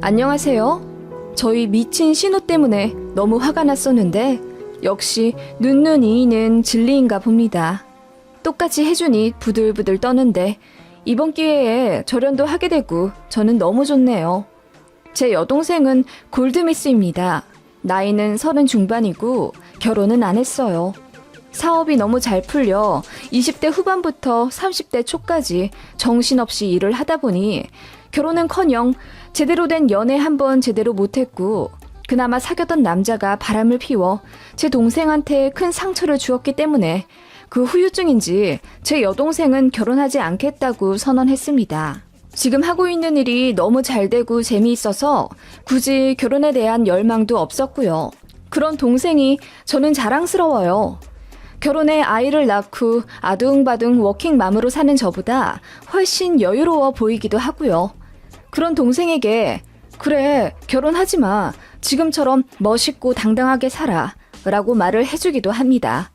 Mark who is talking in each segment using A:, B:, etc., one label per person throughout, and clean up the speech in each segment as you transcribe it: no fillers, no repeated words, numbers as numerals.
A: 안녕하세요. 저희 미친 신호 때문에 너무 화가 났었는데 역시 눈이는 진리인가 봅니다. 똑같이 해주니 부들부들 떠는데 이번 기회에 절연도 하게 되고 저는 너무 좋네요. 제 여동생은 골드미스입니다. 나이는 30 중반이고 결혼은 안 했어요. 사업이 너무 잘 풀려 20대 후반부터 30대 초까지 정신없이 일을 하다 보니 결혼은커녕 제대로 된 연애 한 번 제대로 못했고 그나마 사귀었던 남자가 바람을 피워 제 동생한테 큰 상처를 주었기 때문에 그 후유증인지 제 여동생은 결혼하지 않겠다고 선언했습니다. 지금 하고 있는 일이 너무 잘 되고 재미있어서 굳이 결혼에 대한 열망도 없었고요. 그런 동생이 저는 자랑스러워요. 결혼해 아이를 낳고 아둥바둥 워킹맘으로 사는 저보다 훨씬 여유로워 보이기도 하고요. 그런 동생에게 그래 결혼하지 마. 지금처럼 멋있고 당당하게 살아 라고 말을 해주기도 합니다.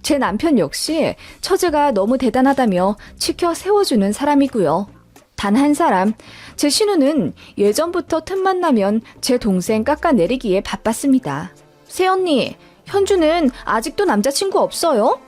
A: 제 남편 역시 처제가 너무 대단하다며 치켜 세워주는 사람이고요. 단 한 사람, 제 신우는 예전부터 틈만 나면 제 동생 깎아내리기에 바빴습니다. 새언니, 현주는 아직도 남자친구 없어요?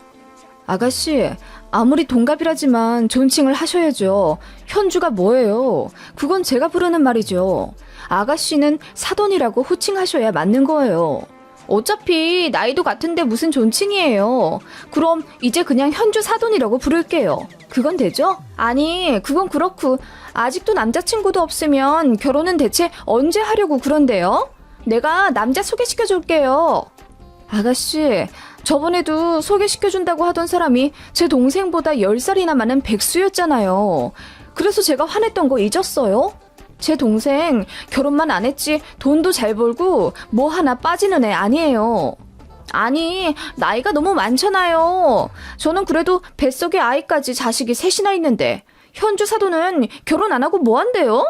A: 아가씨, 아무리 동갑이라지만 존칭을 하셔야죠. 현주가 뭐예요? 그건 제가 부르는 말이죠. 아가씨는 사돈이라고 호칭하셔야 맞는 거예요. 어차피 나이도 같은데 무슨 존칭이에요. 그럼 이제 그냥 현주 사돈이라고 부를게요. 그건 되죠? 아니, 그건 그렇고 아직도 남자친구도 없으면 결혼은 대체 언제 하려고 그런데요? 내가 남자 소개시켜줄게요. 아가씨, 저번에도 소개시켜준다고 하던 사람이 제 동생보다 10살이나 많은 백수였잖아요. 그래서 제가 화냈던 거 잊었어요? 제 동생 결혼만 안 했지 돈도 잘 벌고 뭐 하나 빠지는 애 아니에요. 아니, 나이가 너무 많잖아요. 저는 그래도 뱃속에 아이까지 자식이 셋이나 있는데 현주 사돈은 결혼 안 하고 뭐 한대요?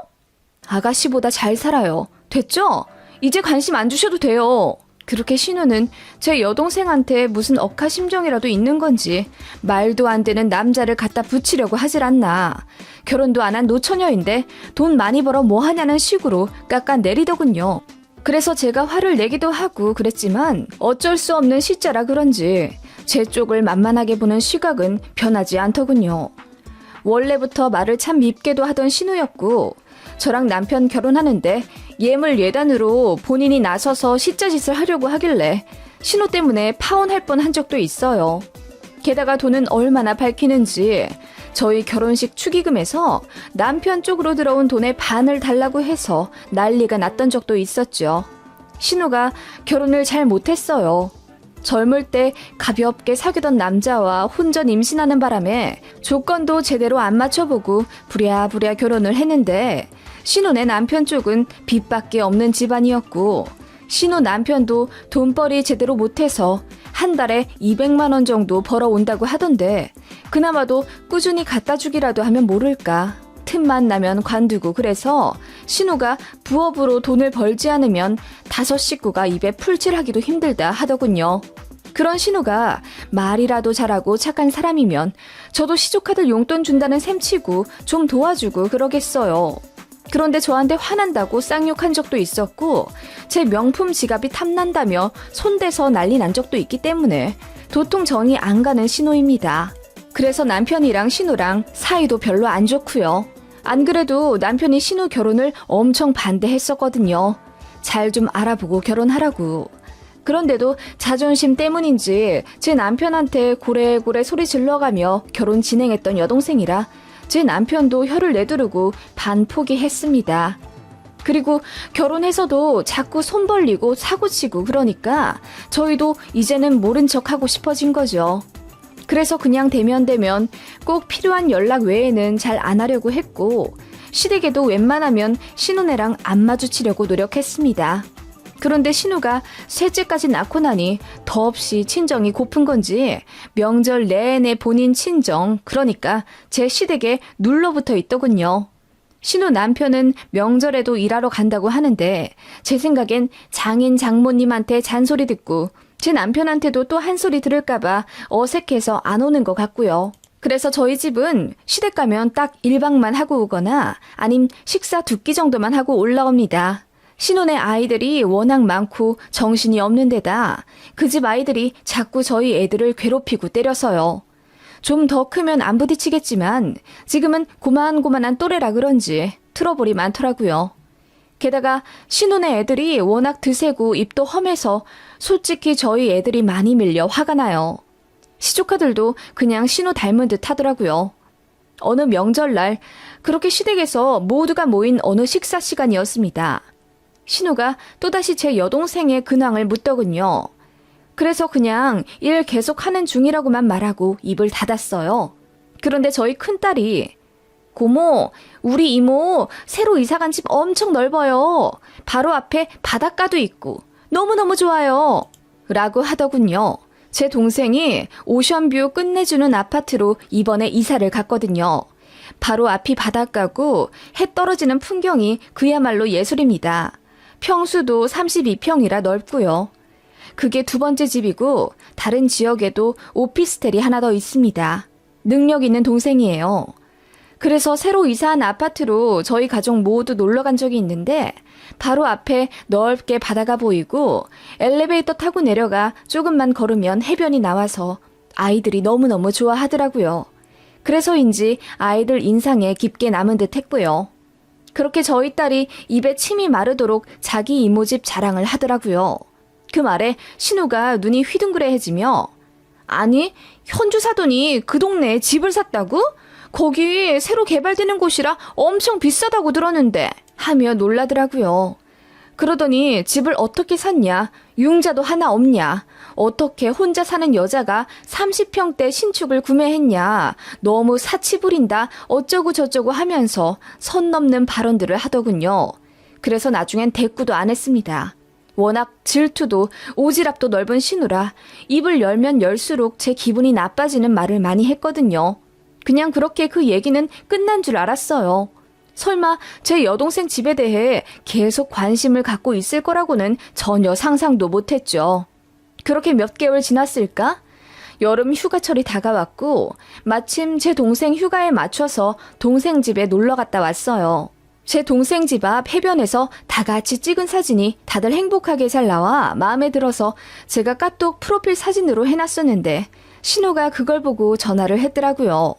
A: 아가씨보다 잘 살아요. 됐죠? 이제 관심 안 주셔도 돼요. 그렇게 신우는 제 여동생한테 무슨 억하심정이라도 있는 건지 말도 안 되는 남자를 갖다 붙이려고 하질 않나. 결혼도 안 한 노처녀인데 돈 많이 벌어 뭐 하냐는 식으로 깎아내리더군요. 그래서 제가 화를 내기도 하고 그랬지만 어쩔 수 없는 시자라 그런지 제 쪽을 만만하게 보는 시각은 변하지 않더군요. 원래부터 말을 참 밉게도 하던 신우였고 저랑 남편 결혼하는데 예물 예단으로 본인이 나서서 시자짓을 하려고 하길래 신우 때문에 파혼할 뻔한 적도 있어요. 게다가 돈은 얼마나 밝히는지 저희 결혼식 축의금에서 남편 쪽으로 들어온 돈의 반을 달라고 해서 난리가 났던 적도 있었죠. 신우가 결혼을 잘 못했어요. 젊을 때 가볍게 사귀던 남자와 혼전 임신하는 바람에 조건도 제대로 안 맞춰보고 부랴부랴 결혼을 했는데 신우네 남편 쪽은 빚밖에 없는 집안이었고 신우 남편도 돈벌이 제대로 못해서 한 달에 200만 원 정도 벌어온다고 하던데 그나마도 꾸준히 갖다 주기라도 하면 모를까. 틈만 나면 관두고 그래서 신우가 부업으로 돈을 벌지 않으면 5 식구가 입에 풀칠하기도 힘들다 하더군요. 그런 신우가 말이라도 잘하고 착한 사람이면 저도 시조카들 용돈 준다는 셈치고 좀 도와주고 그러겠어요. 그런데 저한테 화난다고 쌍욕한 적도 있었고 제 명품 지갑이 탐난다며 손대서 난리 난 적도 있기 때문에 도통 정이 안 가는 신우입니다. 그래서 남편이랑 신우랑 사이도 별로 안 좋고요. 안 그래도 남편이 신우 결혼을 엄청 반대했었거든요. 잘 좀 알아보고 결혼하라고. 그런데도 자존심 때문인지 제 남편한테 고래고래 소리 질러가며 결혼 진행했던 여동생이라 제 남편도 혀를 내두르고 반포기했습니다. 그리고 결혼해서도 자꾸 손 벌리고 사고치고 그러니까 저희도 이제는 모른 척하고 싶어진 거죠. 그래서 그냥 대면 꼭 필요한 연락 외에는 잘 안 하려고 했고 시댁에도 웬만하면 신우네랑 안 마주치려고 노력했습니다. 그런데 신우가 셋째까지 낳고 나니 더없이 친정이 고픈 건지 명절 내내 본인 친정, 그러니까 제 시댁에 눌러붙어 있더군요. 신우 남편은 명절에도 일하러 간다고 하는데 제 생각엔 장인 장모님한테 잔소리 듣고 제 남편한테도 또 한 소리 들을까봐 어색해서 안 오는 것 같고요. 그래서 저희 집은 시댁 가면 딱 1박만 하고 오거나 아님 식사 2끼 정도만 하고 올라옵니다. 신혼의 아이들이 워낙 많고 정신이 없는 데다 그 집 아이들이 자꾸 저희 애들을 괴롭히고 때려서요. 좀 더 크면 안 부딪히겠지만 지금은 고만고만한 또래라 그런지 트러블이 많더라고요. 게다가 신혼의 애들이 워낙 드세고 입도 험해서 솔직히 저희 애들이 많이 밀려 화가 나요. 시조카들도 그냥 신호 닮은 듯 하더라고요. 어느 명절날 그렇게 시댁에서 모두가 모인 어느 식사 시간이었습니다. 신우가 또다시 제 여동생의 근황을 묻더군요. 그래서 그냥 일 계속하는 중이라고만 말하고 입을 닫았어요. 그런데 저희 큰딸이 고모, 우리 이모 새로 이사간 집 엄청 넓어요. 바로 앞에 바닷가도 있고 너무너무 좋아요. 라고 하더군요. 제 동생이 오션뷰 끝내주는 아파트로 이번에 이사를 갔거든요. 바로 앞이 바닷가고 해 떨어지는 풍경이 그야말로 예술입니다. 평수도 32평이라 넓고요. 그게 2번째 집이고 다른 지역에도 오피스텔이 하나 더 있습니다. 능력 있는 동생이에요. 그래서 새로 이사한 아파트로 저희 가족 모두 놀러 간 적이 있는데 바로 앞에 넓게 바다가 보이고 엘리베이터 타고 내려가 조금만 걸으면 해변이 나와서 아이들이 너무너무 좋아하더라고요. 그래서인지 아이들 인상에 깊게 남은 듯 했고요. 그렇게 저희 딸이 입에 침이 마르도록 자기 이모집 자랑을 하더라고요. 그 말에 신우가 눈이 휘둥그레해지며 아니, 현주 사돈이 그 동네에 집을 샀다고? 거기 새로 개발되는 곳이라 엄청 비싸다고 들었는데 하며 놀라더라고요. 그러더니 집을 어떻게 샀냐? 융자도 하나 없냐? 어떻게 혼자 사는 여자가 30평대 신축을 구매했냐? 너무 사치 부린다 어쩌고 저쩌고 하면서 선 넘는 발언들을 하더군요. 그래서 나중엔 대꾸도 안 했습니다. 워낙 질투도 오지랖도 넓은 신우라 입을 열면 열수록 제 기분이 나빠지는 말을 많이 했거든요. 그냥 그렇게 그 얘기는 끝난 줄 알았어요. 설마 제 여동생 집에 대해 계속 관심을 갖고 있을 거라고는 전혀 상상도 못했죠. 그렇게 몇 개월 지났을까? 여름 휴가철이 다가왔고 마침 제 동생 휴가에 맞춰서 동생 집에 놀러 갔다 왔어요. 제 동생 집 앞 해변에서 다 같이 찍은 사진이 다들 행복하게 잘 나와 마음에 들어서 제가 까똑 프로필 사진으로 해놨었는데 신우가 그걸 보고 전화를 했더라고요.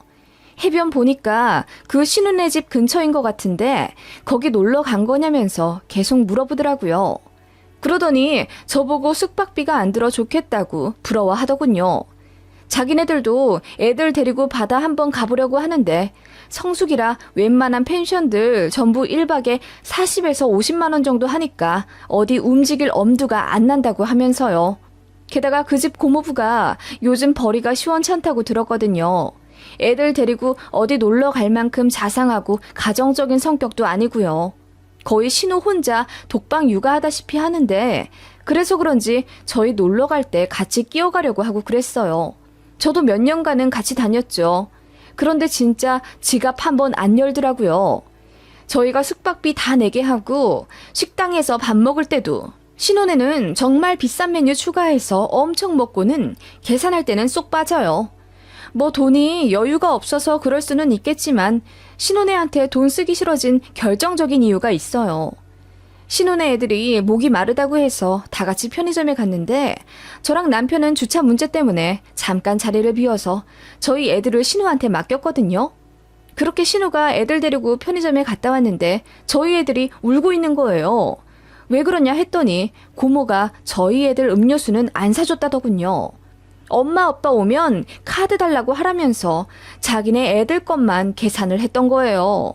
A: 해변 보니까 그 신우네 집 근처인 것 같은데 거기 놀러 간 거냐면서 계속 물어보더라고요. 그러더니 저보고 숙박비가 안 들어 좋겠다고 부러워하더군요. 자기네들도 애들 데리고 바다 한번 가보려고 하는데 성수기라 웬만한 펜션들 전부 1박에 40에서 50만 원 정도 하니까 어디 움직일 엄두가 안 난다고 하면서요. 게다가 그 집 고모부가 요즘 벌이가 시원찮다고 들었거든요. 애들 데리고 어디 놀러 갈 만큼 자상하고 가정적인 성격도 아니고요. 거의 신우 혼자 독방 육아하다시피 하는데 그래서 그런지 저희 놀러 갈 때 같이 끼어가려고 하고 그랬어요. 저도 몇 년간은 같이 다녔죠. 그런데 진짜 지갑 한 번 안 열더라고요. 저희가 숙박비 다 내게 하고 식당에서 밥 먹을 때도 신혼에는 정말 비싼 메뉴 추가해서 엄청 먹고는 계산할 때는 쏙 빠져요. 뭐 돈이 여유가 없어서 그럴 수는 있겠지만 신혼애한테 돈 쓰기 싫어진 결정적인 이유가 있어요. 신혼애 애들이 목이 마르다고 해서 다 같이 편의점에 갔는데 저랑 남편은 주차 문제 때문에 잠깐 자리를 비워서 저희 애들을 신우한테 맡겼거든요. 그렇게 신우가 애들 데리고 편의점에 갔다 왔는데 저희 애들이 울고 있는 거예요. 왜 그러냐 했더니 고모가 저희 애들 음료수는 안 사줬다더군요. 엄마 아빠 오면 카드 달라고 하라면서 자기네 애들 것만 계산을 했던 거예요.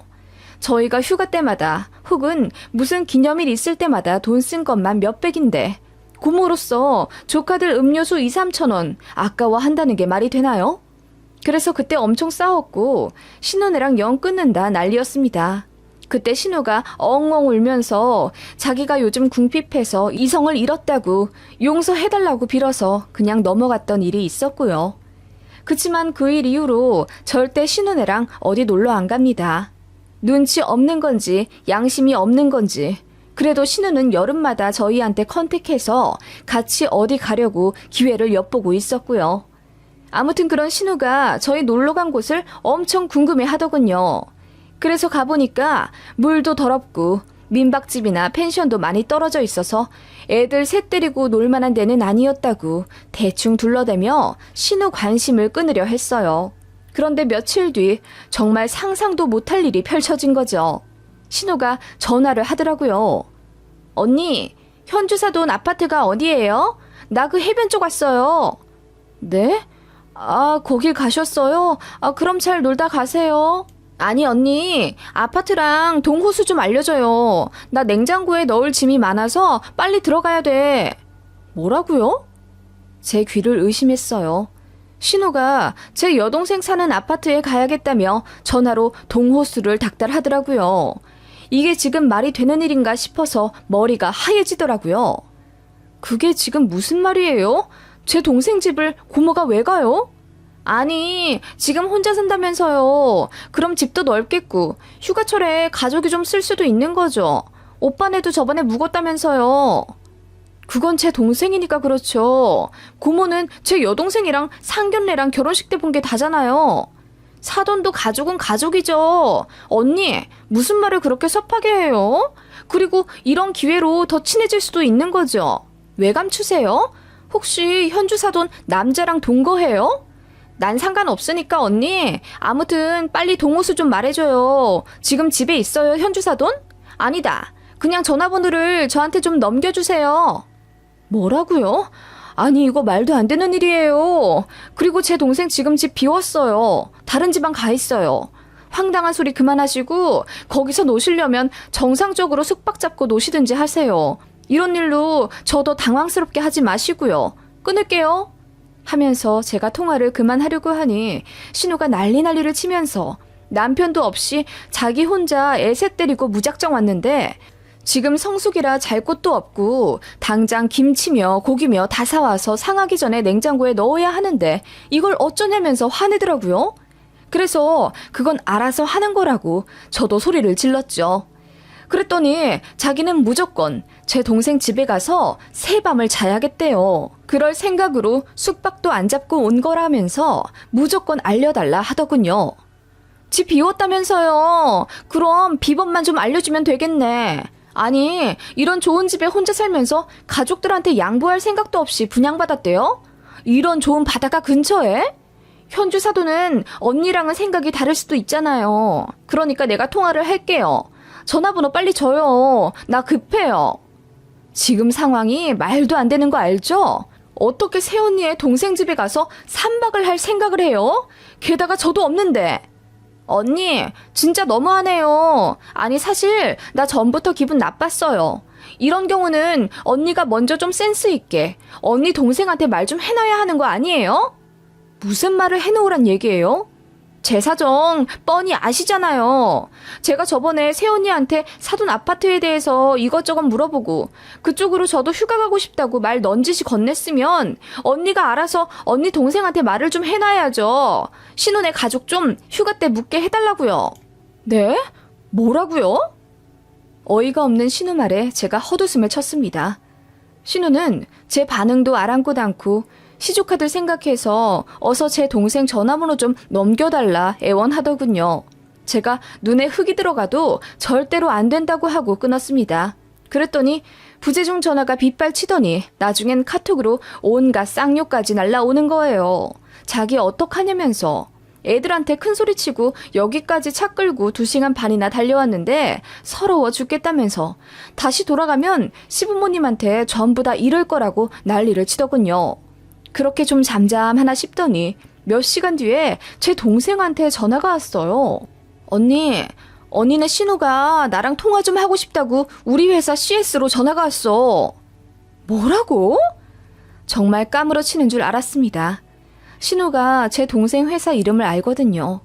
A: 저희가 휴가 때마다 혹은 무슨 기념일 있을 때마다 돈 쓴 것만 몇백인데 고모로서 조카들 음료수 2, 3천 원 아까워한다는 게 말이 되나요? 그래서 그때 엄청 싸웠고 신우네랑 영 끊는다 난리였습니다. 그때 신우가 엉엉 울면서 자기가 요즘 궁핍해서 이성을 잃었다고 용서해달라고 빌어서 그냥 넘어갔던 일이 있었고요. 그치만 그 일 이후로 절대 신우네랑 어디 놀러 안 갑니다. 눈치 없는 건지 양심이 없는 건지 그래도 신우는 여름마다 저희한테 컨택해서 같이 어디 가려고 기회를 엿보고 있었고요. 아무튼 그런 신우가 저희 놀러 간 곳을 엄청 궁금해 하더군요. 그래서 가보니까 물도 더럽고 민박집이나 펜션도 많이 떨어져 있어서 애들 새 때리고 놀만한 데는 아니었다고 대충 둘러대며 신우 관심을 끊으려 했어요. 그런데 며칠 뒤 정말 상상도 못할 일이 펼쳐진 거죠. 신우가 전화를 하더라고요. 언니, 현주사돈 아파트가 어디예요? 나 그 해변 쪽 왔어요. 네? 아, 거길 가셨어요? 아, 그럼 잘 놀다 가세요. 아니, 언니, 아파트랑 동호수 좀 알려줘요. 나 냉장고에 넣을 짐이 많아서 빨리 들어가야 돼. 뭐라고요? 제 귀를 의심했어요. 신우가 제 여동생 사는 아파트에 가야겠다며 전화로 동호수를 닥달하더라고요. 이게 지금 말이 되는 일인가 싶어서 머리가 하얘지더라고요. 그게 지금 무슨 말이에요? 제 동생 집을 고모가 왜 가요? 아니, 지금 혼자 산다면서요. 그럼 집도 넓겠고 휴가철에 가족이 좀 쓸 수도 있는 거죠. 오빠네도 저번에 묵었다면서요. 그건 제 동생이니까 그렇죠. 고모는 제 여동생이랑 상견례랑 결혼식 때 본 게 다잖아요. 사돈도 가족은 가족이죠. 언니, 무슨 말을 그렇게 섭하게 해요? 그리고 이런 기회로 더 친해질 수도 있는 거죠. 왜 감추세요? 혹시 현주 사돈 남자랑 동거해요? 난 상관없으니까 언니. 아무튼 빨리 동호수 좀 말해줘요. 지금 집에 있어요, 현주 사돈? 아니다. 그냥 전화번호를 저한테 좀 넘겨주세요. 뭐라고요? 아니, 이거 말도 안 되는 일이에요. 그리고 제 동생 지금 집 비웠어요. 다른 집안 가 있어요. 황당한 소리 그만하시고 거기서 노시려면 정상적으로 숙박 잡고 노시든지 하세요. 이런 일로 저도 당황스럽게 하지 마시고요. 끊을게요. 하면서 제가 통화를 그만하려고 하니 신우가 난리를 치면서 남편도 없이 자기 혼자 애새 때리고 무작정 왔는데 지금 성수기라 잘 곳도 없고 당장 김치며 고기며 다 사와서 상하기 전에 냉장고에 넣어야 하는데 이걸 어쩌냐면서 화내더라고요. 그래서 그건 알아서 하는 거라고 저도 소리를 질렀죠. 그랬더니 자기는 무조건 제 동생 집에 가서 새밤을 자야겠대요. 그럴 생각으로 숙박도 안 잡고 온 거라면서 무조건 알려달라 하더군요. 집 비웠다면서요. 그럼 비번만 좀 알려주면 되겠네. 아니, 이런 좋은 집에 혼자 살면서 가족들한테 양보할 생각도 없이 분양받았대요? 이런 좋은 바닷가 근처에? 현주 사돈은 언니랑은 생각이 다를 수도 있잖아요. 그러니까 내가 통화를 할게요. 전화번호 빨리 줘요. 나 급해요. 지금 상황이 말도 안 되는 거 알죠? 어떻게 새언니의 동생 집에 가서 3박을 할 생각을 해요? 게다가 저도 없는데. 언니, 진짜 너무하네요. 아니, 사실 나 전부터 기분 나빴어요. 이런 경우는 언니가 먼저 좀 센스 있게 언니 동생한테 말 좀 해놔야 하는 거 아니에요? 무슨 말을 해놓으란 얘기예요? 제 사정 뻔히 아시잖아요. 제가 저번에 새언니한테 사돈 아파트에 대해서 이것저것 물어보고 그쪽으로 저도 휴가 가고 싶다고 말 넌지시 건넸으면 언니가 알아서 언니 동생한테 말을 좀 해놔야죠. 신혼의 가족 좀 휴가 때 묵게 해달라고요. 네? 뭐라고요? 어이가 없는 신우 말에 제가 헛웃음을 쳤습니다. 신우는 제 반응도 아랑곳 않고 시조카들 생각해서 어서 제 동생 전화번호 좀 넘겨달라 애원하더군요. 제가 눈에 흙이 들어가도 절대로 안 된다고 하고 끊었습니다. 그랬더니 부재중 전화가 빗발치더니 나중엔 카톡으로 온갖 쌍욕까지 날라오는 거예요. 자기 어떡하냐면서. 애들한테 큰소리치고 여기까지 차 끌고 2시간 반이나 달려왔는데 서러워 죽겠다면서 다시 돌아가면 시부모님한테 전부 다 이럴 거라고 난리를 치더군요. 그렇게 좀 잠잠하나 싶더니 몇 시간 뒤에 제 동생한테 전화가 왔어요. 언니네 신우가 나랑 통화 좀 하고 싶다고 우리 회사 CS로 전화가 왔어. 뭐라고? 정말 까무러치는 줄 알았습니다. 신우가 제 동생 회사 이름을 알거든요.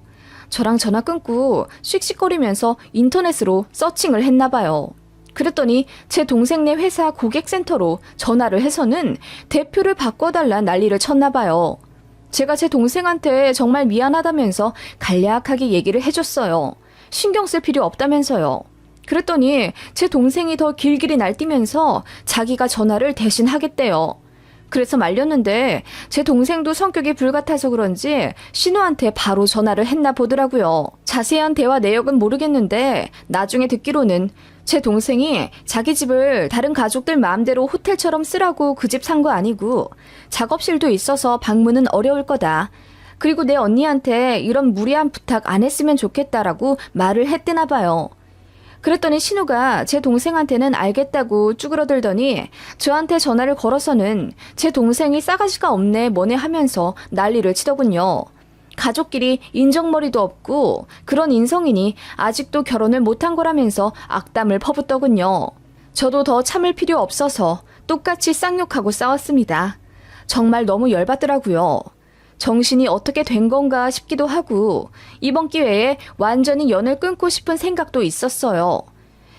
A: 저랑 전화 끊고 씩씩거리면서 인터넷으로 서칭을 했나 봐요. 그랬더니 제 동생네 회사 고객센터로 전화를 해서는 대표를 바꿔달라 난리를 쳤나 봐요. 제가 제 동생한테 정말 미안하다면서 간략하게 얘기를 해줬어요. 신경 쓸 필요 없다면서요. 그랬더니 제 동생이 더 길길이 날뛰면서 자기가 전화를 대신 하겠대요. 그래서 말렸는데 제 동생도 성격이 불같아서 그런지 신우한테 바로 전화를 했나 보더라고요. 자세한 대화 내역은 모르겠는데 나중에 듣기로는 제 동생이 자기 집을 다른 가족들 마음대로 호텔처럼 쓰라고 그 집 산 거 아니고 작업실도 있어서 방문은 어려울 거다. 그리고 내 언니한테 이런 무리한 부탁 안 했으면 좋겠다라고 말을 했대나 봐요. 그랬더니 신우가 제 동생한테는 알겠다고 쭈그러들더니 저한테 전화를 걸어서는 제 동생이 싸가지가 없네 뭐네 하면서 난리를 치더군요. 가족끼리 인정머리도 없고 그런 인성이니 아직도 결혼을 못한 거라면서 악담을 퍼붓더군요. 저도 더 참을 필요 없어서 똑같이 쌍욕하고 싸웠습니다. 정말 너무 열받더라고요. 정신이 어떻게 된 건가 싶기도 하고 이번 기회에 완전히 연을 끊고 싶은 생각도 있었어요.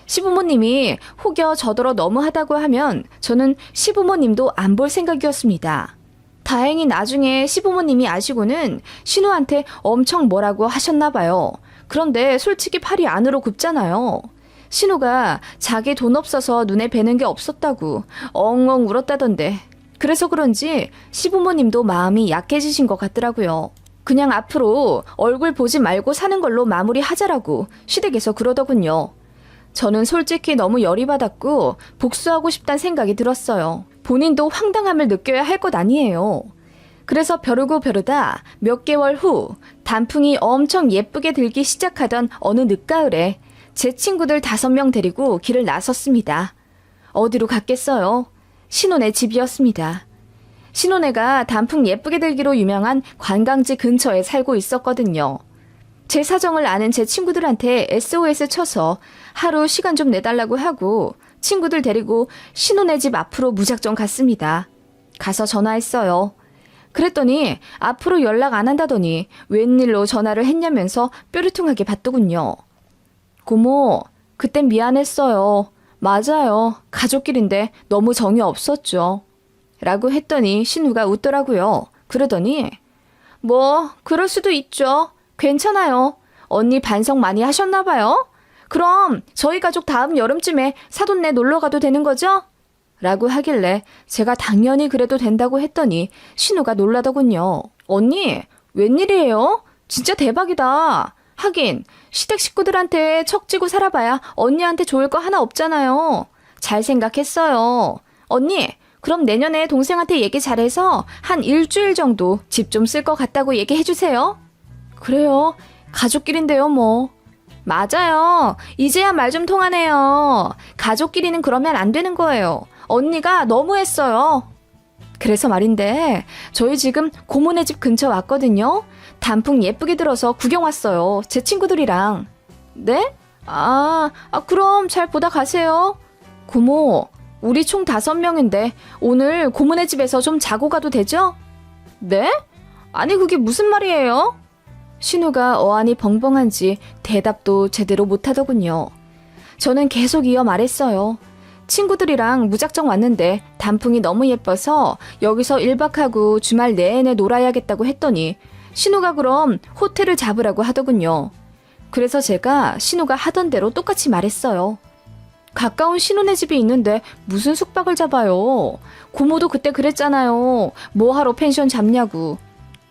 A: 시부모님이 혹여 저더러 너무하다고 하면 저는 시부모님도 안 볼 생각이었습니다. 다행히 나중에 시부모님이 아시고는 신우한테 엄청 뭐라고 하셨나 봐요. 그런데 솔직히 팔이 안으로 굽잖아요. 신우가 자기 돈 없어서 눈에 뵈는 게 없었다고 엉엉 울었다던데 그래서 그런지 시부모님도 마음이 약해지신 것 같더라고요. 그냥 앞으로 얼굴 보지 말고 사는 걸로 마무리하자라고 시댁에서 그러더군요. 저는 솔직히 너무 열이 받았고 복수하고 싶다는 생각이 들었어요. 본인도 황당함을 느껴야 할 것 아니에요. 그래서 벼르고 벼르다 몇 개월 후 단풍이 엄청 예쁘게 들기 시작하던 어느 늦가을에 제 친구들 5명 데리고 길을 나섰습니다. 어디로 갔겠어요? 신혼의 집이었습니다. 신혼애가 단풍 예쁘게 들기로 유명한 관광지 근처에 살고 있었거든요. 제 사정을 아는 제 친구들한테 SOS 쳐서 하루 시간 좀 내달라고 하고 친구들 데리고 신혼애 집 앞으로 무작정 갔습니다. 가서 전화했어요. 그랬더니 앞으로 연락 안 한다더니 웬일로 전화를 했냐면서 뾰루퉁하게 받더군요. 고모, 그땐 미안했어요. 맞아요. 가족끼리인데 너무 정이 없었죠. 라고 했더니 신우가 웃더라고요. 그러더니 뭐 그럴 수도 있죠. 괜찮아요. 언니 반성 많이 하셨나 봐요. 그럼 저희 가족 다음 여름쯤에 사돈네 놀러 가도 되는 거죠? 라고 하길래 제가 당연히 그래도 된다고 했더니 신우가 놀라더군요. 언니, 웬일이에요? 진짜 대박이다. 하긴 시댁 식구들한테 척지고 살아봐야 언니한테 좋을 거 하나 없잖아요. 잘 생각했어요. 언니, 그럼 내년에 동생한테 얘기 잘해서 한 일주일 정도 집 좀 쓸 것 같다고 얘기해주세요. 그래요. 가족끼리인데요 뭐. 맞아요. 이제야 말 좀 통하네요. 가족끼리는 그러면 안 되는 거예요. 언니가 너무했어요. 그래서 말인데 저희 지금 고모네 집 근처 왔거든요. 단풍 예쁘게 들어서 구경 왔어요. 제 친구들이랑. 네? 그럼 잘 보다 가세요. 고모, 우리 총 5명인데 오늘 고모네 집에서 좀 자고 가도 되죠? 네? 아니 그게 무슨 말이에요? 신우가 어안이 벙벙한지 대답도 제대로 못하더군요. 저는 계속 이어 말했어요. 친구들이랑 무작정 왔는데 단풍이 너무 예뻐서 여기서 1박하고 주말 내내 놀아야겠다고 했더니 신우가 그럼 호텔을 잡으라고 하더군요. 그래서 제가 신우가 하던 대로 똑같이 말했어요. 가까운 신우네 집이 있는데 무슨 숙박을 잡아요. 고모도 그때 그랬잖아요. 뭐하러 펜션 잡냐고.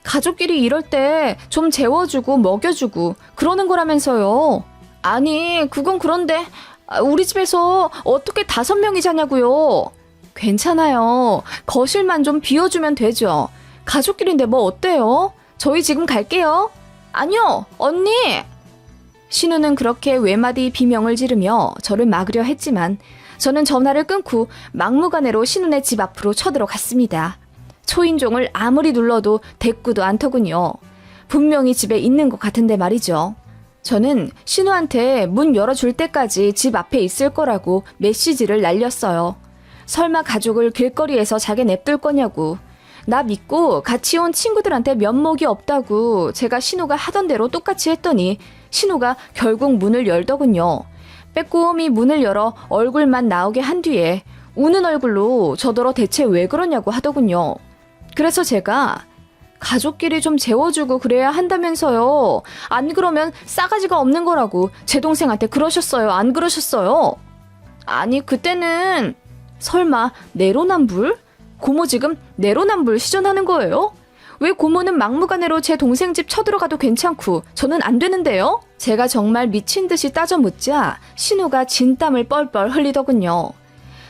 A: 가족끼리 이럴 때 좀 재워주고 먹여주고 그러는 거라면서요. 아니 그건 그런데 우리 집에서 어떻게 5명이 자냐고요. 괜찮아요. 거실만 좀 비워주면 되죠. 가족끼리인데 뭐 어때요? 저희 지금 갈게요. 아니요, 언니! 신우는 그렇게 외마디 비명을 지르며 저를 막으려 했지만 저는 전화를 끊고 막무가내로 신우네 집 앞으로 쳐들어갔습니다. 초인종을 아무리 눌러도 대꾸도 않더군요. 분명히 집에 있는 것 같은데 말이죠. 저는 신우한테 문 열어줄 때까지 집 앞에 있을 거라고 메시지를 날렸어요. 설마 가족을 길거리에서 자게 냅둘 거냐고. 나 믿고 같이 온 친구들한테 면목이 없다고 제가 신우가 하던 대로 똑같이 했더니 신우가 결국 문을 열더군요. 빼꼼히 문을 열어 얼굴만 나오게 한 뒤에 우는 얼굴로 저더러 대체 왜 그러냐고 하더군요. 그래서 제가 가족끼리 좀 재워주고 그래야 한다면서요. 안 그러면 싸가지가 없는 거라고 제 동생한테 그러셨어요. 안 그러셨어요? 아니 그때는 설마 내로남불? 고모 지금 내로남불 시전하는 거예요? 왜 고모는 막무가내로 제 동생 집 쳐들어가도 괜찮고 저는 안 되는데요? 제가 정말 미친 듯이 따져 묻자 신우가 진땀을 뻘뻘 흘리더군요.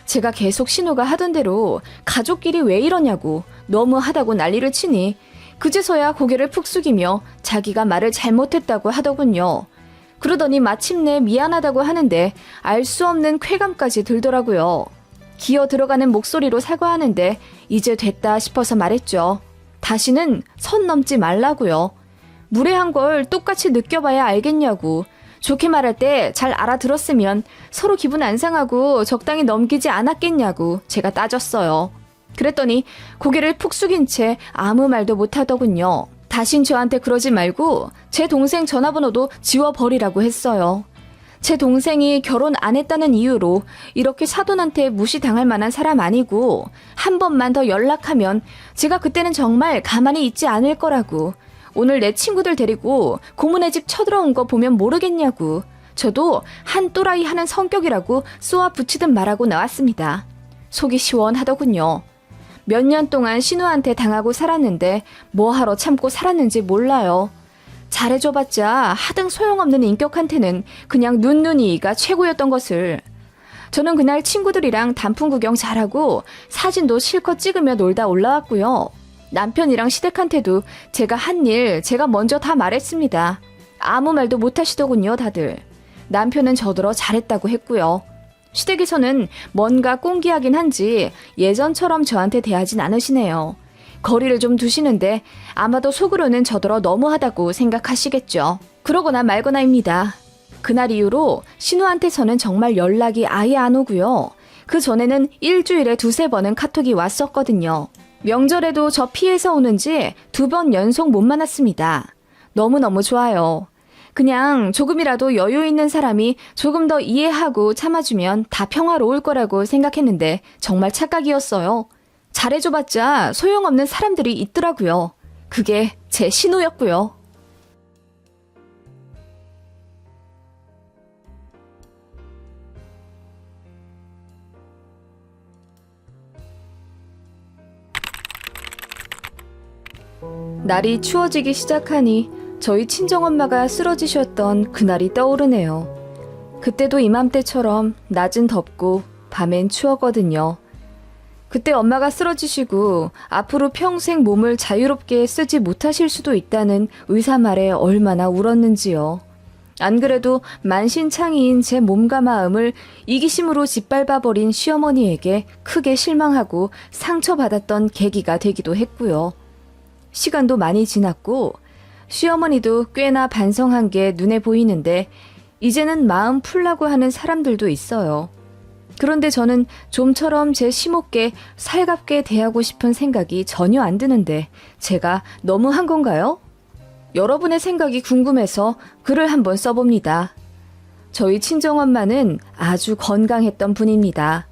A: 제가 계속 신우가 하던 대로 가족끼리 왜 이러냐고 너무하다고 난리를 치니 그제서야 고개를 푹 숙이며 자기가 말을 잘못했다고 하더군요. 그러더니 마침내 미안하다고 하는데 알 수 없는 쾌감까지 들더라고요. 기어 들어가는 목소리로 사과하는데 이제 됐다 싶어서 말했죠. 다시는 선 넘지 말라고요. 무례한 걸 똑같이 느껴봐야 알겠냐고. 좋게 말할 때 잘 알아들었으면 서로 기분 안 상하고 적당히 넘기지 않았겠냐고 제가 따졌어요. 그랬더니 고개를 푹 숙인 채 아무 말도 못하더군요. 다신 저한테 그러지 말고 제 동생 전화번호도 지워버리라고 했어요. 제 동생이 결혼 안 했다는 이유로 이렇게 사돈한테 무시당할 만한 사람 아니고 한 번만 더 연락하면 제가 그때는 정말 가만히 있지 않을 거라고. 오늘 내 친구들 데리고 고모네 집 쳐들어온 거 보면 모르겠냐고. 저도 한 또라이 하는 성격이라고 쏘아 붙이듯 말하고 나왔습니다. 속이 시원하더군요. 몇 년 동안 신우한테 당하고 살았는데 뭐하러 참고 살았는지 몰라요. 잘해줘봤자 하등 소용없는 인격한테는 그냥 눈이가 최고였던 것을. 저는 그날 친구들이랑 단풍 구경 잘하고 사진도 실컷 찍으며 놀다 올라왔고요. 남편이랑 시댁한테도 제가 한 일 제가 먼저 다 말했습니다. 아무 말도 못하시더군요 다들. 남편은 저더러 잘했다고 했고요. 시댁에서는 뭔가 꽁기하긴 한지 예전처럼 저한테 대하진 않으시네요. 거리를 좀 두시는데 아마도 속으로는 저더러 너무하다고 생각하시겠죠. 그러거나 말거나입니다. 그날 이후로 신우한테서는 정말 연락이 아예 안 오고요. 그 전에는 일주일에 2-3번은 카톡이 왔었거든요. 명절에도 저 피해서 오는지 2번 연속 못 만났습니다. 너무너무 좋아요. 그냥 조금이라도 여유 있는 사람이 조금 더 이해하고 참아주면 다 평화로울 거라고 생각했는데 정말 착각이었어요. 잘해줘봤자 소용없는 사람들이 있더라고요. 그게 제 신우였고요. 날이 추워지기 시작하니 저희 친정엄마가 쓰러지셨던 그날이 떠오르네요. 그때도 이맘때처럼 낮은 덥고 밤엔 추웠거든요. 그때 엄마가 쓰러지시고 앞으로 평생 몸을 자유롭게 쓰지 못하실 수도 있다는 의사 말에 얼마나 울었는지요. 안 그래도 만신창이인 제 몸과 마음을 이기심으로 짓밟아버린 시어머니에게 크게 실망하고 상처받았던 계기가 되기도 했고요. 시간도 많이 지났고 시어머니도 꽤나 반성한 게 눈에 보이는데 이제는 마음 풀라고 하는 사람들도 있어요. 그런데 저는 좀처럼 제 시모께 살갑게 대하고 싶은 생각이 전혀 안 드는데 제가 너무한 건가요? 여러분의 생각이 궁금해서 글을 한번 써봅니다. 저희 친정엄마는 아주 건강했던 분입니다.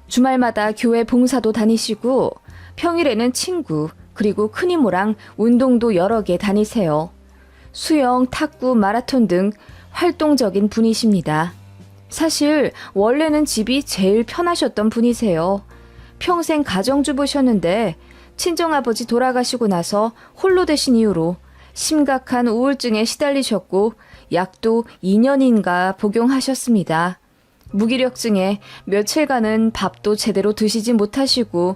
A: 주말마다 교회 봉사도 다니시고 평일에는 친구 그리고 큰이모랑 운동도 여러 개 다니세요. 수영, 탁구, 마라톤 등 활동적인 분이십니다. 사실 원래는 집이 제일 편하셨던 분이세요. 평생 가정주부셨는데 친정아버지 돌아가시고 나서 홀로 되신 이후로 심각한 우울증에 시달리셨고 약도 2년인가 복용하셨습니다. 무기력증에 며칠간은 밥도 제대로 드시지 못하시고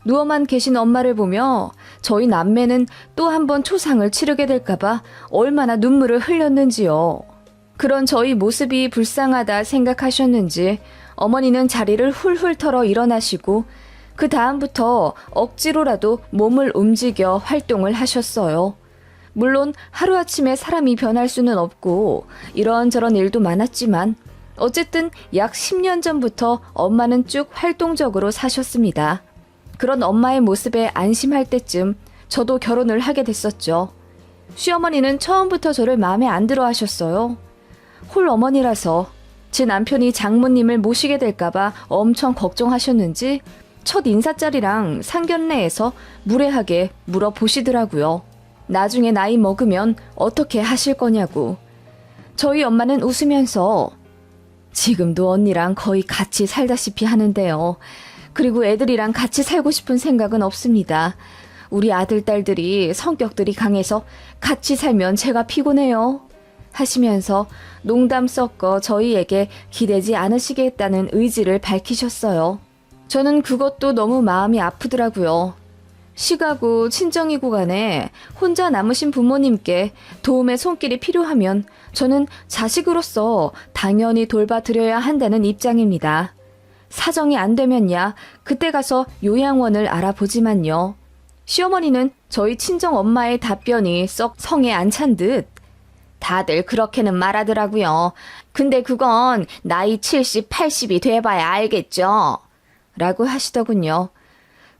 A: 누워만 계신 엄마를 보며 저희 남매는 또 한 번 초상을 치르게 될까봐 얼마나 눈물을 흘렸는지요. 그런 저희 모습이 불쌍하다 생각하셨는지 어머니는 자리를 훌훌 털어 일어나시고 그 다음부터 억지로라도 몸을 움직여 활동을 하셨어요. 물론 하루아침에 사람이 변할 수는 없고 이런저런 일도 많았지만 어쨌든 약 10년 전부터 엄마는 쭉 활동적으로 사셨습니다. 그런 엄마의 모습에 안심할 때쯤 저도 결혼을 하게 됐었죠. 시어머니는 처음부터 저를 마음에 안 들어 하셨어요. 홀 어머니라서 제 남편이 장모님을 모시게 될까봐 엄청 걱정하셨는지 첫 인사자리랑 상견례에서 무례하게 물어보시더라고요. 나중에 나이 먹으면 어떻게 하실 거냐고. 저희 엄마는 웃으면서 지금도 언니랑 거의 같이 살다시피 하는데요. 그리고 애들이랑 같이 살고 싶은 생각은 없습니다. 우리 아들, 딸들이 성격들이 강해서 같이 살면 제가 피곤해요. 하시면서 농담 섞어 저희에게 기대지 않으시겠다는 의지를 밝히셨어요. 저는 그것도 너무 마음이 아프더라고요. 시가구, 친정이고 간에 혼자 남으신 부모님께 도움의 손길이 필요하면 저는 자식으로서 당연히 돌봐드려야 한다는 입장입니다. 사정이 안 되면야 그때 가서 요양원을 알아보지만요. 시어머니는 저희 친정 엄마의 답변이 썩 성에 안 찬 듯 다들 그렇게는 말하더라고요. 근데 그건 나이 70, 80이 돼봐야 알겠죠. 라고 하시더군요.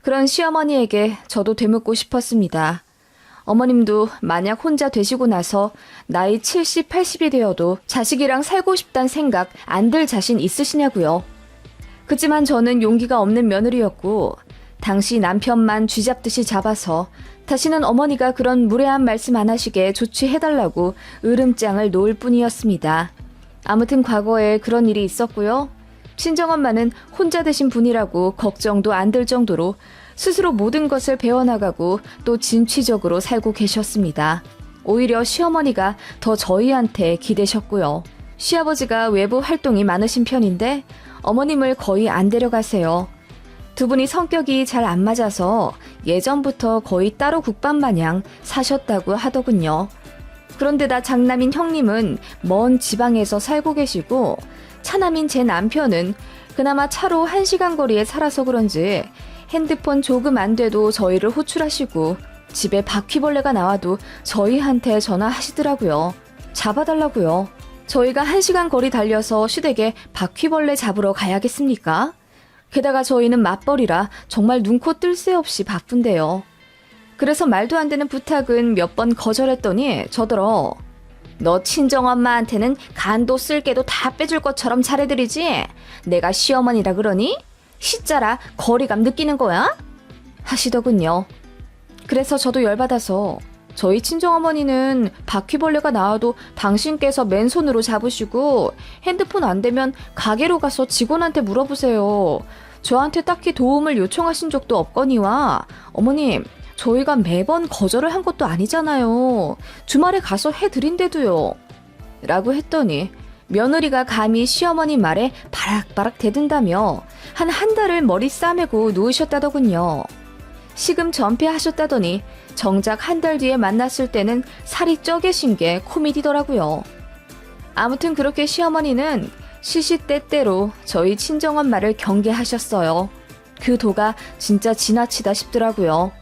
A: 그런 시어머니에게 저도 되묻고 싶었습니다. 어머님도 만약 혼자 되시고 나서 나이 70, 80이 되어도 자식이랑 살고 싶단 생각 안 들 자신 있으시냐고요. 그치만 저는 용기가 없는 며느리였고 당시 남편만 쥐잡듯이 잡아서 다시는 어머니가 그런 무례한 말씀 안 하시게 조치해달라고 으름장을 놓을 뿐이었습니다. 아무튼 과거에 그런 일이 있었고요. 친정엄마는 혼자 되신 분이라고 걱정도 안 들 정도로 스스로 모든 것을 배워나가고 또 진취적으로 살고 계셨습니다. 오히려 시어머니가 더 저희한테 기대셨고요. 시아버지가 외부 활동이 많으신 편인데 어머님을 거의 안 데려가세요. 두 분이 성격이 잘 안 맞아서 예전부터 거의 따로 국밥 마냥 사셨다고 하더군요. 그런데다 장남인 형님은 먼 지방에서 살고 계시고 차남인 제 남편은 그나마 차로 1시간 거리에 살아서 그런지 핸드폰 조금 안 돼도 저희를 호출하시고 집에 바퀴벌레가 나와도 저희한테 전화하시더라고요. 잡아달라고요. 저희가 1시간 거리 달려서 시댁에 바퀴벌레 잡으러 가야겠습니까? 게다가 저희는 맞벌이라 정말 눈코 뜰 새 없이 바쁜데요. 그래서 말도 안 되는 부탁은 몇 번 거절했더니 저더러 너 친정엄마한테는 간도 쓸개도 다 빼줄 것처럼 잘해드리지? 내가 시어머니라 그러니? 시자라 거리감 느끼는 거야? 하시더군요. 그래서 저도 열받아서 저희 친정어머니는 바퀴벌레가 나와도 당신께서 맨손으로 잡으시고 핸드폰 안 되면 가게로 가서 직원한테 물어보세요. 저한테 딱히 도움을 요청하신 적도 없거니와 어머님 저희가 매번 거절을 한 것도 아니잖아요. 주말에 가서 해드린대도요. 라고 했더니 며느리가 감히 시어머니 말에 바락바락 대든다며 한 달을 머리 싸매고 누우셨다더군요. 시금 전폐하셨다더니 정작 한 달 뒤에 만났을 때는 살이 쪄 계신 게 코미디더라고요. 아무튼 그렇게 시어머니는 시시때때로 저희 친정엄마를 경계하셨어요. 그 도가 진짜 지나치다 싶더라고요.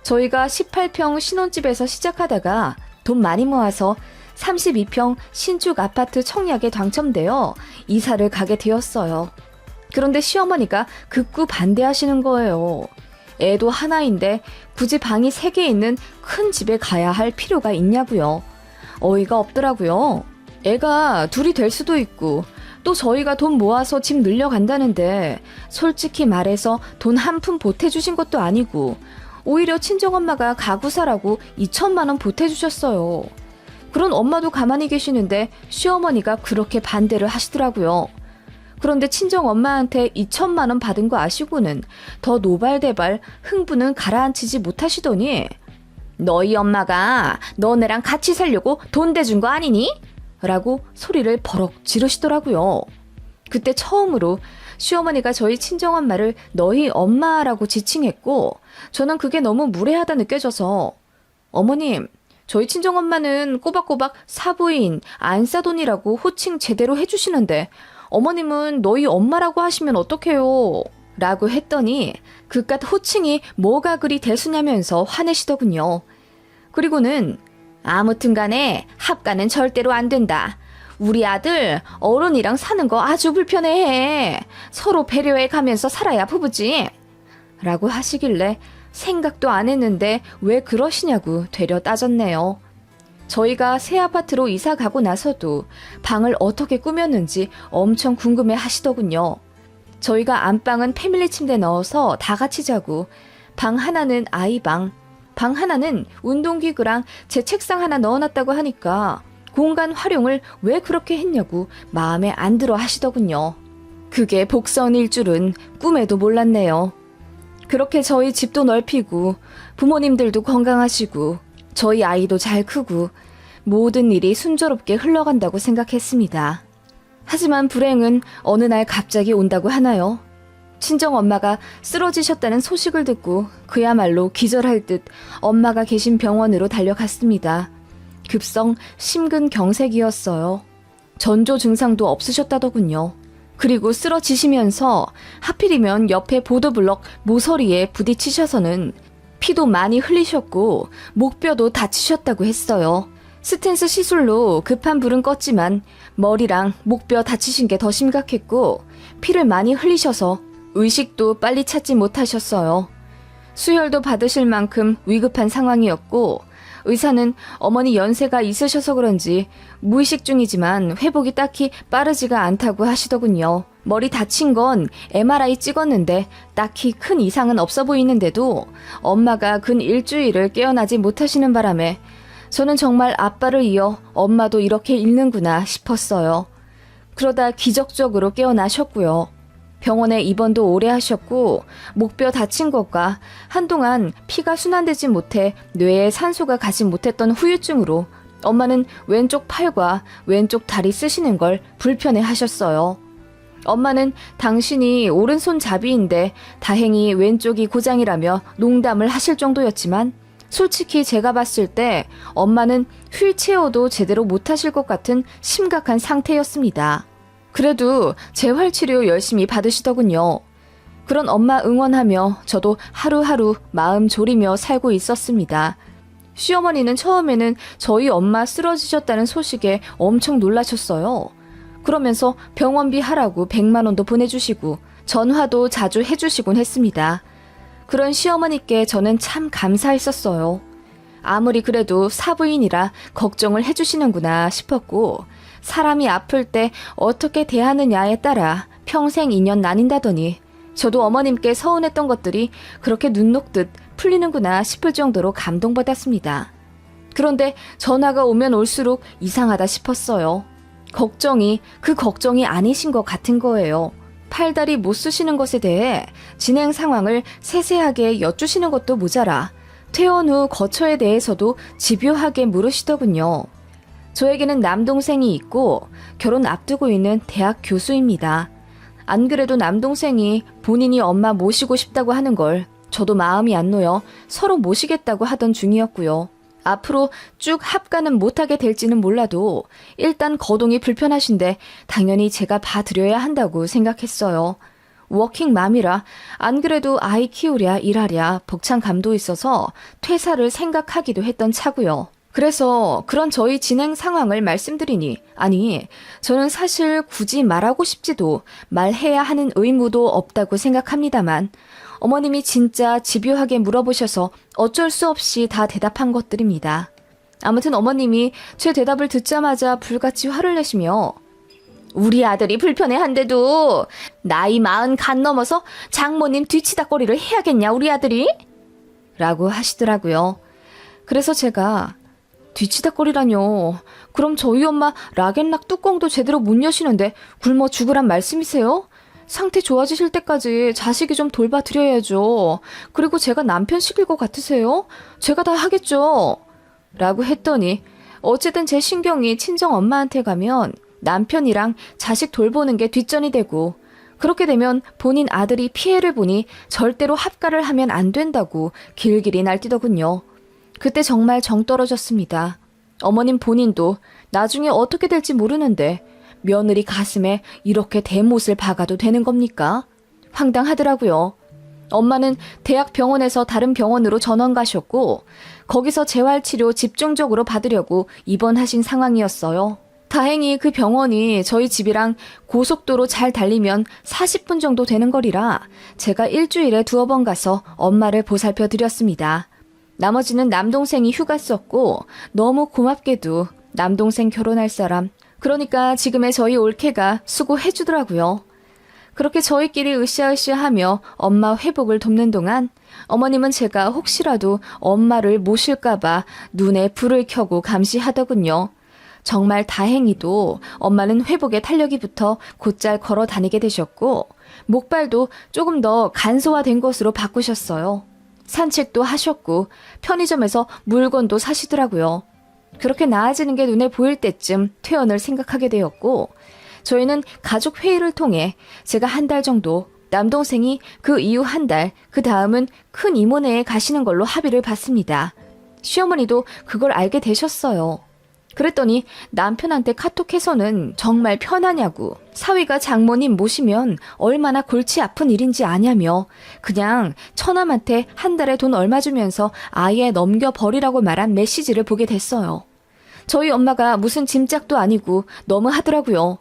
A: 저희가 18평 신혼집에서 시작하다가 돈 많이 모아서 32평 신축 아파트 청약에 당첨되어 이사를 가게 되었어요. 그런데 시어머니가 극구 반대하시는 거예요. 애도 하나인데 굳이 방이 3개 있는 큰 집에 가야 할 필요가 있냐고요. 어이가 없더라고요. 애가 둘이 될 수도 있고 또 저희가 돈 모아서 집 늘려간다는데 솔직히 말해서 돈 한 푼 보태주신 것도 아니고 오히려 친정엄마가 가구 사라고 2천만 원 보태주셨어요. 그런 엄마도 가만히 계시는데 시어머니가 그렇게 반대를 하시더라고요. 그런데 친정엄마한테 2천만 원 받은 거 아시고는 더 노발대발 흥분은 가라앉히지 못하시더니 너희 엄마가 너네랑 같이 살려고 돈 대준 거 아니니? 라고 소리를 버럭 지르시더라고요. 그때 처음으로 시어머니가 저희 친정엄마를 너희 엄마라고 지칭했고 저는 그게 너무 무례하다 느껴져서 어머님 저희 친정엄마는 꼬박꼬박 사부인 안사돈이라고 호칭 제대로 해주시는데 어머님은 너희 엄마라고 하시면 어떡해요? 라고 했더니 그깟 호칭이 뭐가 그리 대수냐면서 화내시더군요. 그리고는 아무튼 간에 합가는 절대로 안 된다. 우리 아들 어른이랑 사는 거 아주 불편해해. 서로 배려해 가면서 살아야 부부지. 라고 하시길래 생각도 안 했는데 왜 그러시냐고 되려 따졌네요. 저희가 새 아파트로 이사 가고 나서도 방을 어떻게 꾸몄는지 엄청 궁금해 하시더군요. 저희가 안방은 패밀리 침대 넣어서 다 같이 자고 방 하나는 아이방, 방 하나는 운동기구랑 제 책상 하나 넣어놨다고 하니까 공간 활용을 왜 그렇게 했냐고 마음에 안 들어 하시더군요. 그게 복선일 줄은 꿈에도 몰랐네요. 그렇게 저희 집도 넓히고 부모님들도 건강하시고 저희 아이도 잘 크고 모든 일이 순조롭게 흘러간다고 생각했습니다. 하지만 불행은 어느 날 갑자기 온다고 하나요? 친정엄마가 쓰러지셨다는 소식을 듣고 그야말로 기절할 듯 엄마가 계신 병원으로 달려갔습니다. 급성 심근경색이었어요. 전조 증상도 없으셨다더군요. 그리고 쓰러지시면서 하필이면 옆에 보도블럭 모서리에 부딪히셔서는 피도 많이 흘리셨고 목뼈도 다치셨다고 했어요. 스텐스 시술로 급한 불은 껐지만 머리랑 목뼈 다치신 게 더 심각했고 피를 많이 흘리셔서 의식도 빨리 찾지 못하셨어요. 수혈도 받으실 만큼 위급한 상황이었고 의사는 어머니 연세가 있으셔서 그런지 무의식 중이지만 회복이 딱히 빠르지가 않다고 하시더군요. 머리 다친 건 MRI 찍었는데 딱히 큰 이상은 없어 보이는데도 엄마가 근 일주일을 깨어나지 못하시는 바람에 저는 정말 아빠를 이어 엄마도 이렇게 잃는구나 싶었어요. 그러다 기적적으로 깨어나셨고요. 병원에 입원도 오래 하셨고 목뼈 다친 것과 한동안 피가 순환되지 못해 뇌에 산소가 가지 못했던 후유증으로 엄마는 왼쪽 팔과 왼쪽 다리 쓰시는 걸 불편해 하셨어요. 엄마는 당신이 오른손잡이인데 다행히 왼쪽이 고장이라며 농담을 하실 정도였지만 솔직히 제가 봤을 때 엄마는 휠체어도 제대로 못하실 것 같은 심각한 상태였습니다. 그래도 재활치료 열심히 받으시더군요. 그런 엄마 응원하며 저도 하루하루 마음 졸이며 살고 있었습니다. 시어머니는 처음에는 저희 엄마 쓰러지셨다는 소식에 엄청 놀라셨어요. 그러면서 병원비 하라고 100만 원도 보내주시고 전화도 자주 해주시곤 했습니다. 그런 시어머니께 저는 참 감사했었어요. 아무리 그래도 사부인이라 걱정을 해주시는구나 싶었고 사람이 아플 때 어떻게 대하느냐에 따라 평생 인연 나뉜다더니 저도 어머님께 서운했던 것들이 그렇게 눈 녹듯 풀리는구나 싶을 정도로 감동받았습니다. 그런데 전화가 오면 올수록 이상하다 싶었어요. 그 걱정이 아니신 것 같은 거예요. 팔다리 못 쓰시는 것에 대해 진행 상황을 세세하게 여쭈시는 것도 모자라 퇴원 후 거처에 대해서도 집요하게 물으시더군요. 저에게는 남동생이 있고 결혼 앞두고 있는 대학 교수입니다. 안 그래도 남동생이 본인이 엄마 모시고 싶다고 하는 걸 저도 마음이 안 놓여 서로 모시겠다고 하던 중이었고요. 앞으로 쭉 합가는 못하게 될지는 몰라도 일단 거동이 불편하신데 당연히 제가 봐드려야 한다고 생각했어요. 워킹맘이라 안 그래도 아이 키우랴 일하랴 벅찬 감도 있어서 퇴사를 생각하기도 했던 차고요. 그래서 그런 저희 진행 상황을 말씀드리니 저는 사실 굳이 말하고 싶지도 말해야 하는 의무도 없다고 생각합니다만 어머님이 진짜 집요하게 물어보셔서 어쩔 수 없이 다 대답한 것들입니다. 아무튼 어머님이 제 대답을 듣자마자 불같이 화를 내시며 우리 아들이 불편해한데도 나이 40 간 넘어서 장모님 뒤치다꺼리를 해야겠냐 우리 아들이? 라고 하시더라고요. 그래서 제가 뒤치다꺼리라뇨. 그럼 저희 엄마 락앤락 뚜껑도 제대로 못 여시는데 굶어 죽으란 말씀이세요? 상태 좋아지실 때까지 자식이 좀 돌봐드려야죠. 그리고 제가 남편 시킬 것 같으세요? 제가 다 하겠죠. 라고 했더니 어쨌든 제 신경이 친정 엄마한테 가면 남편이랑 자식 돌보는 게 뒷전이 되고 그렇게 되면 본인 아들이 피해를 보니 절대로 합가를 하면 안 된다고 길길이 날뛰더군요. 그때 정말 정 떨어졌습니다. 어머님 본인도 나중에 어떻게 될지 모르는데 며느리 가슴에 이렇게 대못을 박아도 되는 겁니까? 황당하더라고요. 엄마는 대학병원에서 다른 병원으로 전원 가셨고 거기서 재활치료 집중적으로 받으려고 입원하신 상황이었어요. 다행히 그 병원이 저희 집이랑 고속도로 잘 달리면 40분 정도 되는 거리라 제가 일주일에 2번 가서 엄마를 보살펴 드렸습니다. 나머지는 남동생이 휴가 썼고 너무 고맙게도 남동생 결혼할 사람 그러니까 지금의 저희 올케가 수고해주더라고요. 그렇게 저희끼리 으쌰으쌰하며 엄마 회복을 돕는 동안 어머님은 제가 혹시라도 엄마를 모실까봐 눈에 불을 켜고 감시하더군요. 정말 다행히도 엄마는 회복에 탄력이 붙어 곧잘 걸어 다니게 되셨고 목발도 조금 더 간소화된 것으로 바꾸셨어요. 산책도 하셨고 편의점에서 물건도 사시더라고요. 그렇게 나아지는 게 눈에 보일 때쯤 퇴원을 생각하게 되었고 저희는 가족 회의를 통해 제가 한 달 정도, 남동생이 그 이후 한 달, 그 다음은 큰 이모네에 가시는 걸로 합의를 봤습니다. 시어머니도 그걸 알게 되셨어요. 그랬더니 남편한테 카톡해서는 정말 편하냐고, 사위가 장모님 모시면 얼마나 골치 아픈 일인지 아냐며 그냥 처남한테 한 달에 돈 얼마 주면서 아예 넘겨버리라고 말한 메시지를 보게 됐어요. 저희 엄마가 무슨 짐짝도 아니고 너무 하더라고요.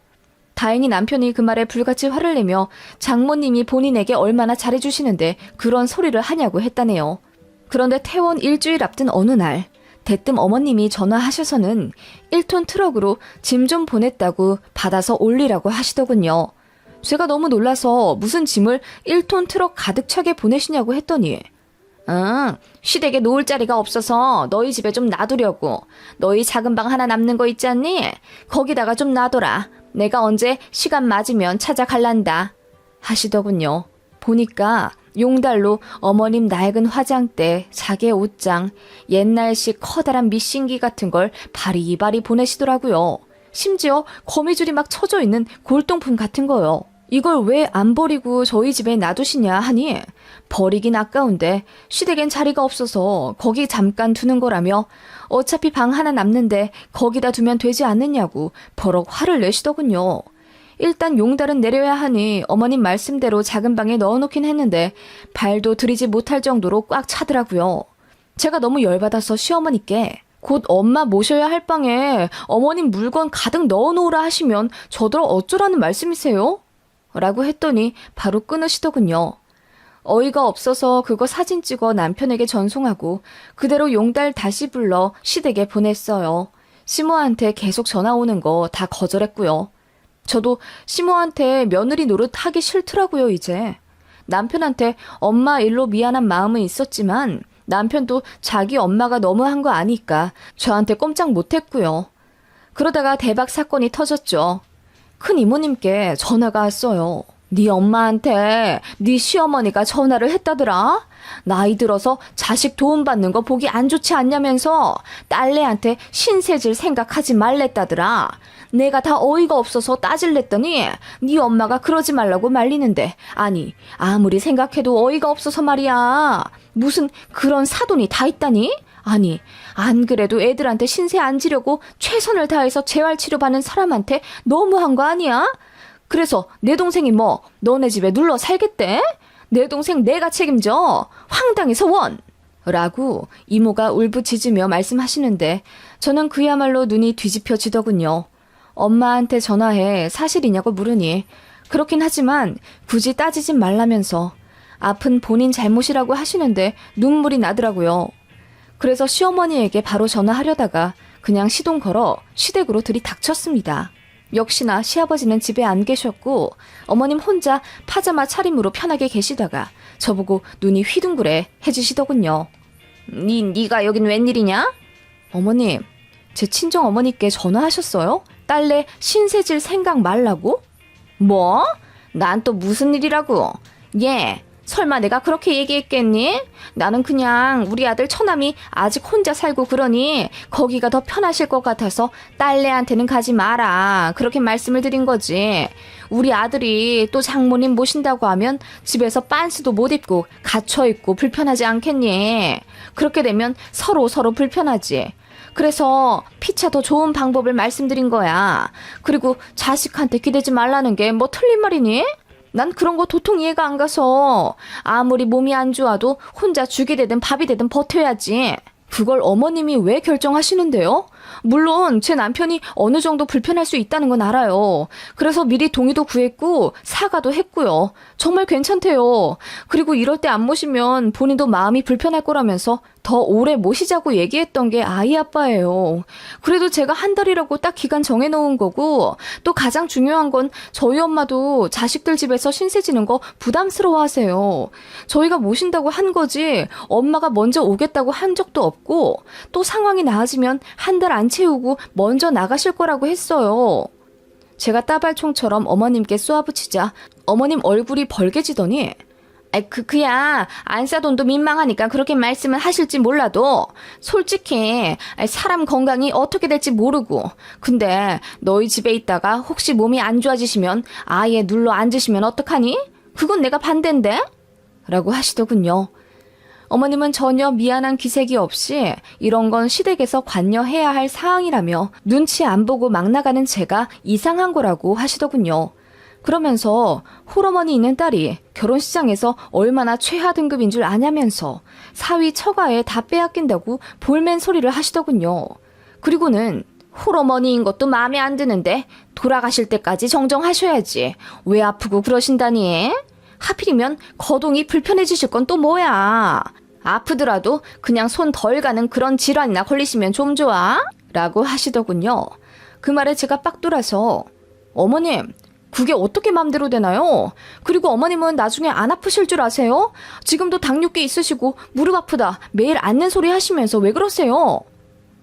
A: 다행히 남편이 그 말에 불같이 화를 내며 장모님이 본인에게 얼마나 잘해주시는데 그런 소리를 하냐고 했다네요. 그런데 퇴원 일주일 앞둔 어느 날 대뜸 어머님이 전화하셔서는 1톤 트럭으로 짐 좀 보냈다고 받아서 올리라고 하시더군요. 제가 너무 놀라서 무슨 짐을 1톤 트럭 가득 차게 보내시냐고 했더니 시댁에 놓을 자리가 없어서 너희 집에 좀 놔두려고. 너희 작은 방 하나 남는 거 있지 않니? 거기다가 좀 놔둬라. 내가 언제 시간 맞으면 찾아갈란다 하시더군요. 보니까 용달로 어머님 낡은 화장대, 자개 옷장, 옛날식 커다란 미싱기 같은 걸 바리바리 보내시더라고요. 심지어 거미줄이 막 쳐져 있는 골동품 같은 거요. 이걸 왜 안 버리고 저희 집에 놔두시냐 하니 버리긴 아까운데 시댁엔 자리가 없어서 거기 잠깐 두는 거라며 어차피 방 하나 남는데 거기다 두면 되지 않느냐고 버럭 화를 내시더군요. 일단 용달은 내려야 하니 어머님 말씀대로 작은 방에 넣어놓긴 했는데 발도 들이지 못할 정도로 꽉 차더라고요. 제가 너무 열받아서 시어머니께 곧 엄마 모셔야 할 방에 어머님 물건 가득 넣어놓으라 하시면 저더러 어쩌라는 말씀이세요? 라고 했더니 바로 끊으시더군요. 어이가 없어서 그거 사진 찍어 남편에게 전송하고 그대로 용달 다시 불러 시댁에 보냈어요. 시모한테 계속 전화 오는 거 다 거절했고요. 저도 시모한테 며느리 노릇 하기 싫더라고요, 이제. 남편한테 엄마 일로 미안한 마음은 있었지만 남편도 자기 엄마가 너무한 거 아니까 저한테 꼼짝 못했고요. 그러다가 대박 사건이 터졌죠. 큰 이모님께 전화가 왔어요. 네 엄마한테 네 시어머니가 전화를 했다더라. 나이 들어서 자식 도움받는 거 보기 안 좋지 않냐면서 딸내한테 신세질 생각하지 말랬다더라. 내가 다 어이가 없어서 따질랬더니 네 엄마가 그러지 말라고 말리는데 아니 아무리 생각해도 어이가 없어서 말이야. 무슨 그런 사돈이 다 있다니? 아니 안 그래도 애들한테 신세 안 지려고 최선을 다해서 재활치료받는 사람한테 너무한 거 아니야? 그래서 내 동생이 뭐 너네 집에 눌러 살겠대? 내 동생 내가 책임져. 황당해서 원! 라고 이모가 울부짖으며 말씀하시는데 저는 그야말로 눈이 뒤집혀지더군요. 엄마한테 전화해 사실이냐고 물으니 그렇긴 하지만 굳이 따지진 말라면서 아픈 본인 잘못이라고 하시는데 눈물이 나더라고요. 그래서 시어머니에게 바로 전화하려다가 그냥 시동 걸어 시댁으로 들이닥쳤습니다. 역시나 시아버지는 집에 안 계셨고 어머님 혼자 파자마 차림으로 편하게 계시다가 저보고 눈이 휘둥그레 해주시더군요. 네가 여긴 웬일이냐? 어머님, 제 친정 어머니께 전화하셨어요? 딸내 신세질 생각 말라고? 뭐? 난 또 무슨 일이라고? 예, 설마 내가 그렇게 얘기했겠니? 나는 그냥 우리 아들 처남이 아직 혼자 살고 그러니 거기가 더 편하실 것 같아서 딸내한테는 가지 마라 그렇게 말씀을 드린 거지. 우리 아들이 또 장모님 모신다고 하면 집에서 빤스도 못 입고 갇혀있고 불편하지 않겠니? 그렇게 되면 서로 불편하지. 그래서 피차 더 좋은 방법을 말씀드린 거야. 그리고 자식한테 기대지 말라는 게 뭐 틀린 말이니? 난 그런 거 도통 이해가 안 가서 아무리 몸이 안 좋아도 혼자 죽이 되든 밥이 되든 버텨야지. 그걸 어머님이 왜 결정하시는데요? 물론 제 남편이 어느 정도 불편할 수 있다는 건 알아요. 그래서 미리 동의도 구했고 사과도 했고요. 정말 괜찮대요. 그리고 이럴 때 안 모시면 본인도 마음이 불편할 거라면서 더 오래 모시자고 얘기했던 게 아이 아빠예요. 그래도 제가 한 달이라고 딱 기간 정해놓은 거고 또 가장 중요한 건 저희 엄마도 자식들 집에서 신세 지는 거 부담스러워하세요. 저희가 모신다고 한 거지 엄마가 먼저 오겠다고 한 적도 없고 또 상황이 나아지면 한 달 안 채우고 먼저 나가실 거라고 했어요. 제가 따발총처럼 어머님께 쏘아붙이자 어머님 얼굴이 벌개지더니 그야 안 싸돈도 민망하니까 그렇게 말씀을 하실지 몰라도 솔직히 사람 건강이 어떻게 될지 모르고 근데 너희 집에 있다가 혹시 몸이 안 좋아지시면 아예 눌러 앉으시면 어떡하니? 그건 내가 반대인데? 라고 하시더군요. 어머님은 전혀 미안한 기색이 없이 이런 건 시댁에서 관여해야 할 사항이라며 눈치 안 보고 막 나가는 제가 이상한 거라고 하시더군요. 그러면서 홀어머니 있는 딸이 결혼시장에서 얼마나 최하 등급인 줄 아냐면서 사위 처가에 다 빼앗긴다고 볼멘 소리를 하시더군요. 그리고는 홀어머니인 것도 마음에 안 드는데 돌아가실 때까지 정정하셔야지. 왜 아프고 그러신다니? 하필이면 거동이 불편해지실 건 또 뭐야? 아프더라도 그냥 손 덜 가는 그런 질환이나 걸리시면 좀 좋아? 라고 하시더군요. 그 말에 제가 빡 돌아서 어머님, 그게 어떻게 맘대로 되나요? 그리고 어머님은 나중에 안 아프실 줄 아세요? 지금도 당뇨기 있으시고 무릎 아프다 매일 앓는 소리 하시면서 왜 그러세요?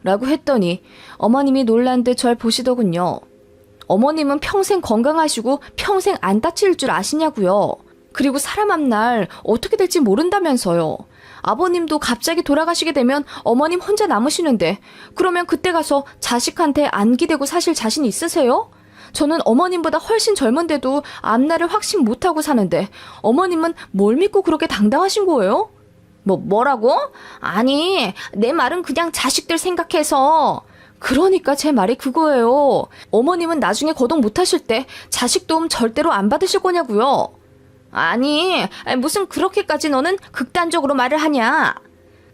A: 라고 했더니 어머님이 놀란 듯 절 보시더군요. 어머님은 평생 건강하시고 평생 안 다칠 줄 아시냐고요. 그리고 사람 앞날 어떻게 될지 모른다면서요. 아버님도 갑자기 돌아가시게 되면 어머님 혼자 남으시는데 그러면 그때 가서 자식한테 안기 대고 사실 자신 있으세요? 저는 어머님보다 훨씬 젊은데도 앞날을 확신 못하고 사는데 어머님은 뭘 믿고 그렇게 당당하신 거예요? 뭐라고? 아니, 내 말은 그냥 자식들 생각해서. 그러니까 제 말이 그거예요. 어머님은 나중에 거동 못하실 때 자식 도움 절대로 안 받으실 거냐고요. 아니, 무슨 그렇게까지 너는 극단적으로 말을 하냐.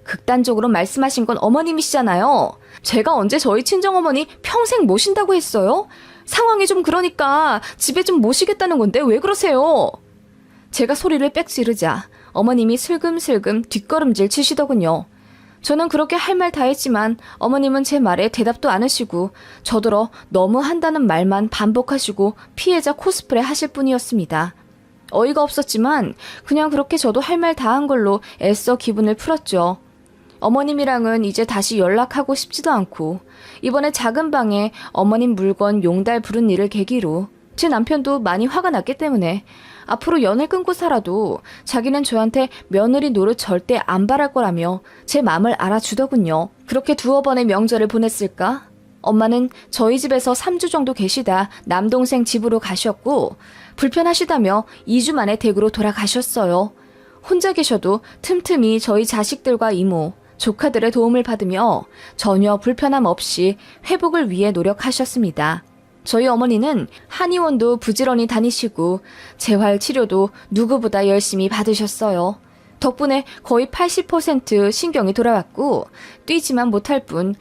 A: 극단적으로 말씀하신 건 어머님이시잖아요. 제가 언제 저희 친정어머니 평생 모신다고 했어요? 상황이 좀 그러니까 집에 좀 모시겠다는 건데 왜 그러세요? 제가 소리를 빽 지르자 어머님이 슬금슬금 뒷걸음질 치시더군요. 저는 그렇게 할 말 다 했지만 어머님은 제 말에 대답도 안 하시고 저더러 너무 한다는 말만 반복하시고 피해자 코스프레 하실 뿐이었습니다. 어이가 없었지만 그냥 그렇게 저도 할 말 다 한 걸로 애써 기분을 풀었죠. 어머님이랑은 이제 다시 연락하고 싶지도 않고 이번에 작은 방에 어머님 물건 용달 부른 일을 계기로 제 남편도 많이 화가 났기 때문에 앞으로 연을 끊고 살아도 자기는 저한테 며느리 노릇 절대 안 바랄 거라며 제 마음을 알아주더군요. 그렇게 두어 번의 명절을 보냈을까? 엄마는 저희 집에서 3주 정도 계시다 남동생 집으로 가셨고 불편하시다며 2주 만에 댁으로 돌아가셨어요. 혼자 계셔도 틈틈이 저희 자식들과 이모, 조카들의 도움을 받으며 전혀 불편함 없이 회복을 위해 노력하셨습니다. 저희 어머니는 한의원도 부지런히 다니시고 재활 치료도 누구보다 열심히 받으셨어요. 덕분에 거의 80% 신경이 돌아왔고 뛰지만 못할 뿐